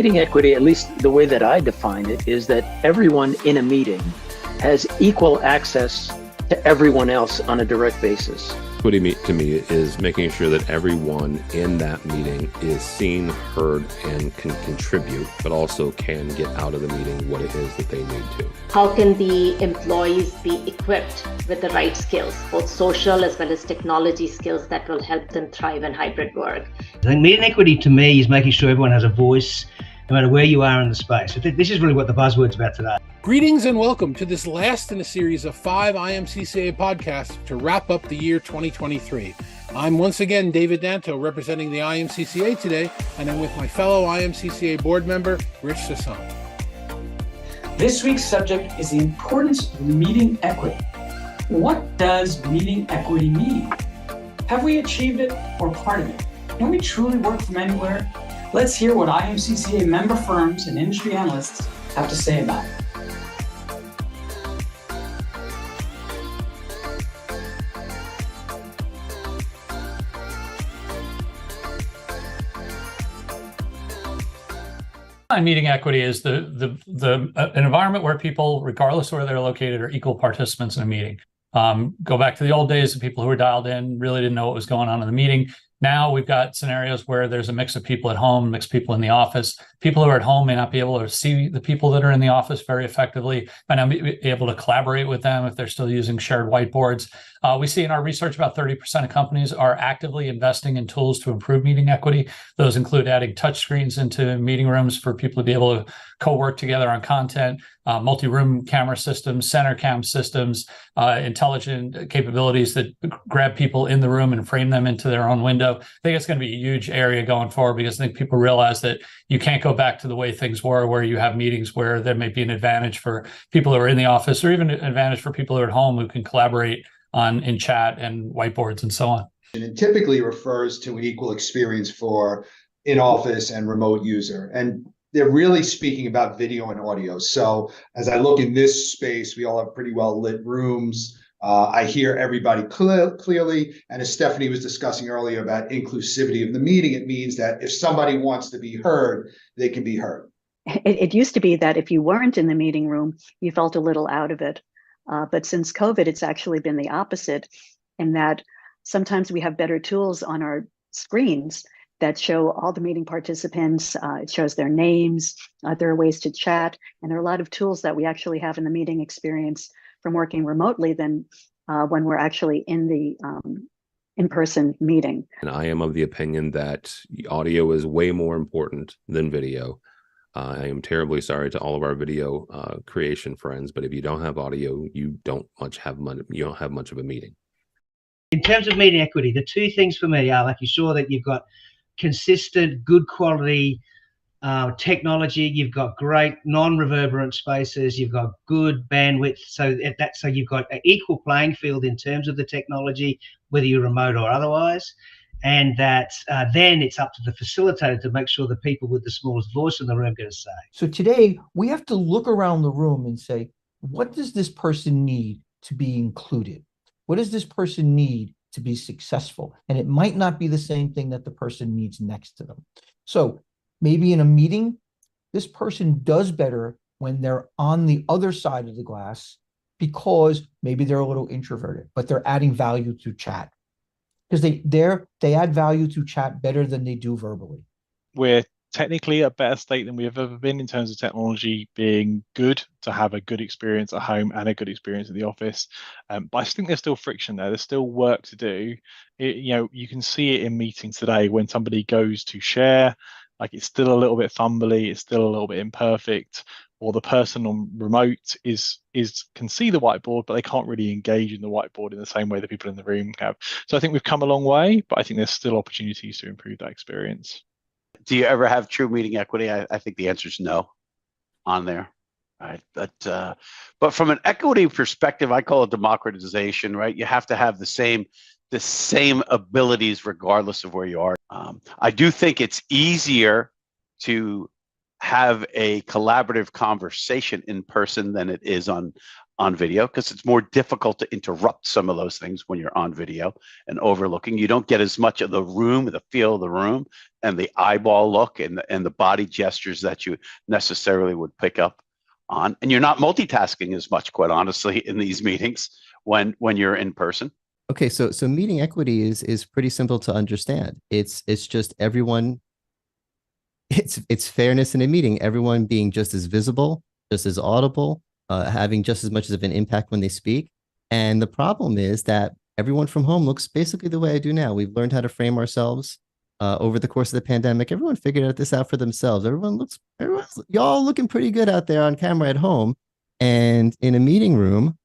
Meeting equity, at least the way that I define it, is that everyone in a meeting has equal access to everyone else on a direct basis. Equity to me is making sure that everyone in that meeting is seen, heard, and can contribute, but also can get out of the meeting what it is that they need to. How can the employees be equipped with the right skills, both social as well as technology skills that will help them thrive in hybrid work? I think meeting equity to me is making sure everyone has a voice, no matter where you are in the space. So this is really what the buzzword's about today. Greetings and welcome to this last in a series of 5 IMCCA podcasts to wrap up the year 2023. I'm once again David Danto representing the IMCCA today, and I'm with my fellow IMCCA board member, Rich Sasson. This week's subject is the importance of meeting equity. What does meeting equity mean? Have we achieved it or part of it? Can we truly work from anywhere? Let's hear what IMCCA member firms and industry analysts have to say about it. Meeting equity is an environment where people, regardless of where they're located, are equal participants in a meeting. Go back to the old days, the people who were dialed in really didn't know what was going on in the meeting. Now we've got scenarios where there's a mix of people at home, mix of people in the office. People who are at home may not be able to see the people that are in the office very effectively, might not be able to collaborate with them if they're still using shared whiteboards. We see in our research about 30% of companies are actively investing in tools to improve meeting equity. Those include adding touchscreens into meeting rooms for people to be able to co-work together on content, multi-room camera systems, center cam systems, intelligent capabilities that grab people in the room and frame them into their own window. I think it's going to be a huge area going forward because I think people realize that you can't go back to the way things were, where you have meetings where there may be an advantage for people who are in the office or even an advantage for people who are at home who can collaborate in chat and whiteboards and so on. And it typically refers to an equal experience for in-office and remote user. And they're really speaking about video and audio. So as I look in this space, we all have pretty well lit rooms. I hear everybody clearly. And as Stephanie was discussing earlier about inclusivity of the meeting, it means that if somebody wants to be heard, they can be heard. It used to be that if you weren't in the meeting room, you felt a little out of it. But since COVID, it's actually been the opposite, in that sometimes we have better tools on our screens that show all the meeting participants. It shows their names. There are ways to chat. And there are a lot of tools that we actually have in the meeting experience from working remotely than when we're actually in the in-person meeting. And I am of the opinion that audio is way more important than video. I am terribly sorry to all of our video creation friends, but if you don't have audio, you don't have much of a meeting. In terms of meeting equity, the two things for me are making sure that you've got consistent, good quality technology, you've got great non-reverberant spaces, you've got good bandwidth, so you've got an equal playing field in terms of the technology, whether you're remote or otherwise. And that then it's up to the facilitator to make sure the people with the smallest voice in the room get a say. So today we have to look around the room and say, what does this person need to be included? What does this person need to be successful? And it might not be the same thing that the person needs next to them. So maybe in a meeting, this person does better when they're on the other side of the glass because maybe they're a little introverted, but they're adding value through chat. Because they add value to chat better than they do verbally. We're technically at a better state than we have ever been in terms of technology being good, to have a good experience at home and a good experience at the office. But I think there's still friction there. There's still work to do. You can see it in meetings today when somebody goes to share, like it's still a little bit fumbly, it's still a little bit imperfect, or the person on remote can see the whiteboard, but they can't really engage in the whiteboard in the same way that people in the room have. So I think we've come a long way, but I think there's still opportunities to improve that experience. Do you ever have true meeting equity? I think the answer is no on there. Right. But from an equity perspective, I call it democratization, right? You have to have the same abilities regardless of where you are. I do think it's easier to have a collaborative conversation in person than it is on on video because it's more difficult to interrupt some of those things when you're on video and overlooking. You don't get as much of the room, the feel of the room, and the eyeball look and the body gestures that you necessarily would pick up on. And you're not multitasking as much, quite honestly, in these meetings when you're in person. Okay, so meeting equity is pretty simple to understand. It's just everyone. It's fairness in a meeting. Everyone being just as visible, just as audible, having just as much of an impact when they speak. And the problem is that everyone from home looks basically the way I do now. We've learned how to frame ourselves over the course of the pandemic. Everyone figured this out for themselves. Y'all looking pretty good out there on camera at home, and in a meeting room,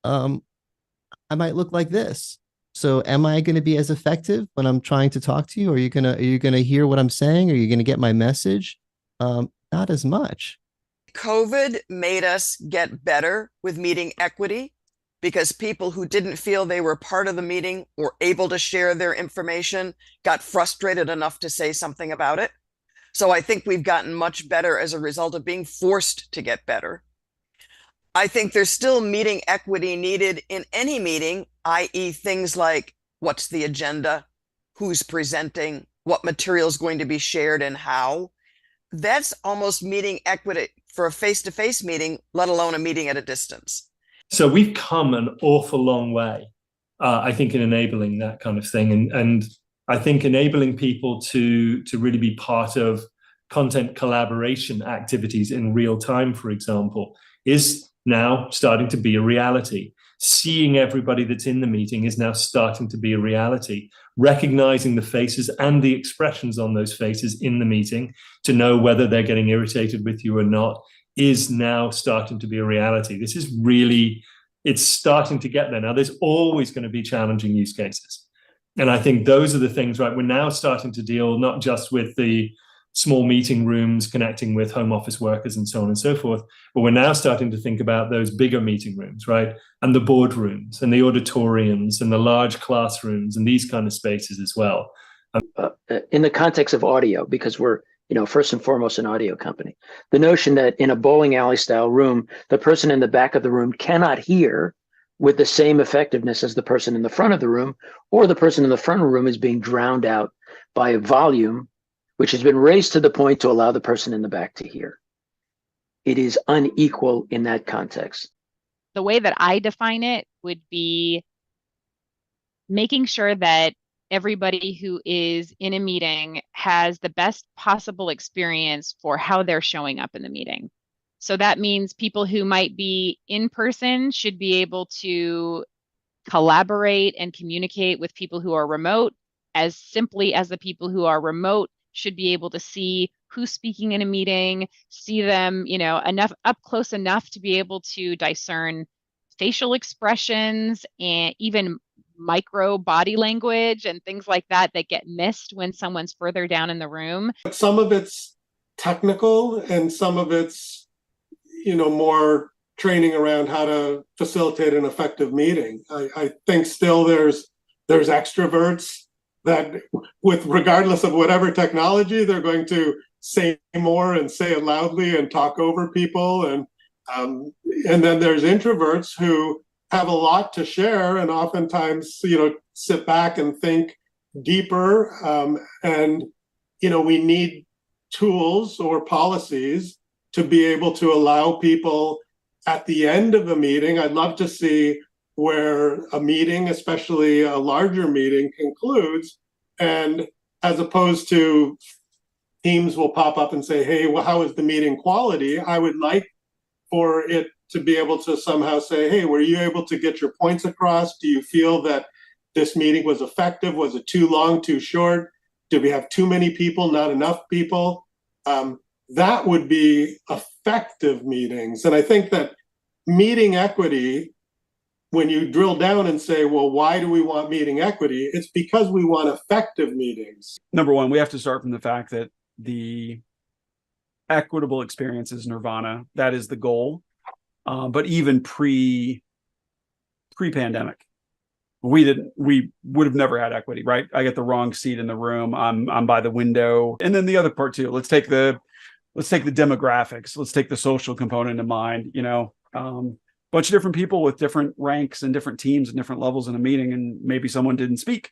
I might look like this. So am I going to be as effective when I'm trying to talk to you? Are you gonna hear what I'm saying? Are you going to get my message? Not as much. COVID made us get better with meeting equity because people who didn't feel they were part of the meeting or able to share their information got frustrated enough to say something about it. So I think we've gotten much better as a result of being forced to get better. I think there's still meeting equity needed in any meeting, i.e. things like what's the agenda, who's presenting, what material is going to be shared and how. That's almost meeting equity for a face-to-face meeting, let alone a meeting at a distance. So we've come an awful long way, I think, in enabling that kind of thing. And I think enabling people to really be part of content collaboration activities in real time, for example, is now starting to be a reality. Seeing everybody that's in the meeting is now starting to be a reality. Recognizing the faces and the expressions on those faces in the meeting to know whether they're getting irritated with you or not is now starting to be a reality. This is really, it's starting to get there. Now, there's always going to be challenging use cases. And I think those are the things, right? We're now starting to deal not just with the small meeting rooms connecting with home office workers and so on and so forth, but we're now starting to think about those bigger meeting rooms, right? And the boardrooms and the auditoriums and the large classrooms and these kind of spaces as well. In the context of audio, because we're, first and foremost an audio company, the notion that in a bowling alley style room, the person in the back of the room cannot hear with the same effectiveness as the person in the front of the room, or the person in the front of the room is being drowned out by a volume which has been raised to the point to allow the person in the back to hear. It is unequal in that context. The way that I define it would be making sure that everybody who is in a meeting has the best possible experience for how they're showing up in the meeting. So that means people who might be in person should be able to collaborate and communicate with people who are remote as simply as the people who are remote should be able to see who's speaking in a meeting, see them, enough up close enough to be able to discern facial expressions and even micro body language and things like that get missed when someone's further down in the room. Some of it's technical and some of it's, more training around how to facilitate an effective meeting. I think still there's extroverts that regardless of whatever technology, they're going to say more and say it loudly and talk over people. And then there's introverts who have a lot to share and oftentimes, sit back and think deeper. And we need tools or policies to be able to allow people at the end of a meeting. I'd love to see where a meeting, especially a larger meeting, concludes, and as opposed to teams will pop up and say, hey, well, how is the meeting quality? I would like for it to be able to somehow say, hey, were you able to get your points across? Do you feel that this meeting was effective? Was it too long, too short? Did we have too many people, not enough people? That would be effective meetings. And I think that meeting equity, when you drill down and say, well, why do we want meeting equity? It's because we want effective meetings. Number one, we have to start from the fact that the equitable experience is nirvana. That is the goal. But even pre-pandemic, we would have never had equity, right? I get the wrong seat in the room. I'm by the window. And then the other part too, let's take the demographics. Let's take the social component in mind. bunch of different people with different ranks and different teams and different levels in a meeting, and maybe someone didn't speak.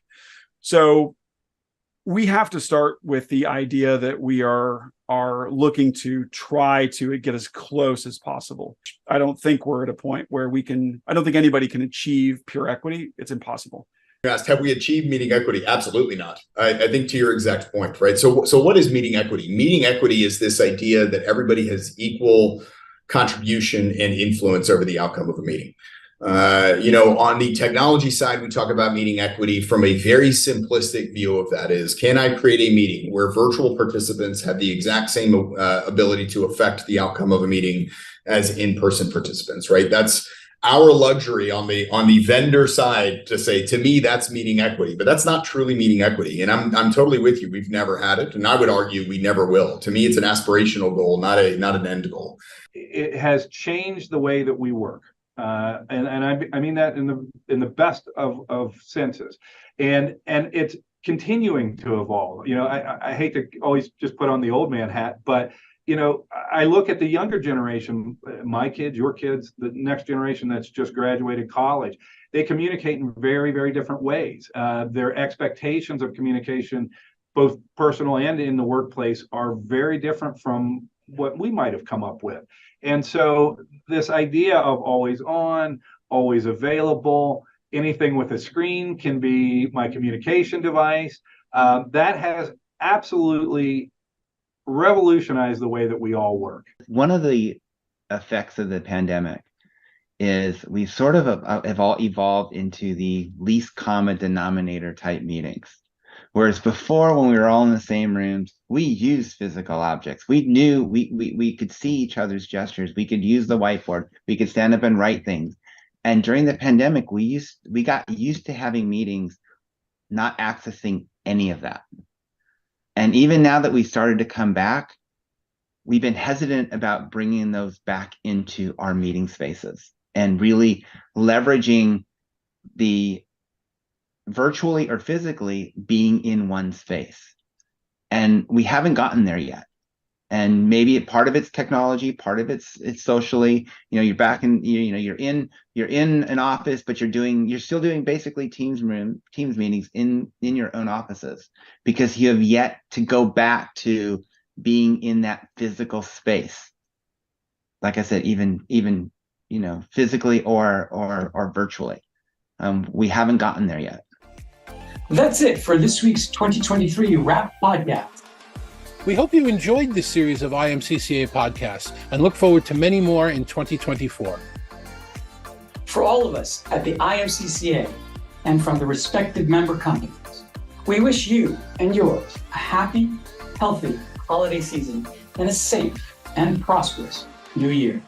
So we have to start with the idea that we are looking to try to get as close as possible. I don't think we're at a point where I don't think anybody can achieve pure equity. It's impossible. You asked, have we achieved meeting equity? Absolutely not. I think to your exact point, right? So what is meeting equity? Meeting equity is this idea that everybody has equal contribution and influence over the outcome of a meeting. On the technology side, we talk about meeting equity from a very simplistic view of that is, can I create a meeting where virtual participants have the exact same ability to affect the outcome of a meeting as in-person participants, right? That's our luxury on the vendor side to say, to me, that's meeting equity, but that's not truly meeting equity. And I'm totally with you. We've never had it. And I would argue we never will. To me, it's an aspirational goal, not an end goal. It has changed the way that we work. And I mean that in the best of senses. And it's continuing to evolve. I hate to always just put on the old man hat, but I look at the younger generation, my kids, your kids, the next generation that's just graduated college. They communicate in very, very different ways. Their expectations of communication, both personal and in the workplace, are very different from what we might have come up with. And so this idea of always on, always available, anything with a screen can be my communication device. That has absolutely revolutionize the way that we all work. One of the effects of the pandemic is we sort of have all evolved into the least common denominator type meetings. Whereas before, when we were all in the same rooms, we used physical objects. We knew we could see each other's gestures. We could use the whiteboard. We could stand up and write things. And during the pandemic, we got used to having meetings, not accessing any of that. And even now that we started to come back, we've been hesitant about bringing those back into our meeting spaces and really leveraging the virtually or physically being in one space. And we haven't gotten there yet. And maybe part of it's technology, part of it's socially. You're back in, you're in an office, but you're still doing basically Teams meetings in your own offices, because you have yet to go back to being in that physical space. Like I said, even physically or virtually. We haven't gotten there yet. That's it for this week's 2023 Wrap Podcast. We hope you enjoyed this series of IMCCA podcasts and look forward to many more in 2024. For all of us at the IMCCA and from the respective member companies, we wish you and yours a happy, healthy holiday season and a safe and prosperous new year.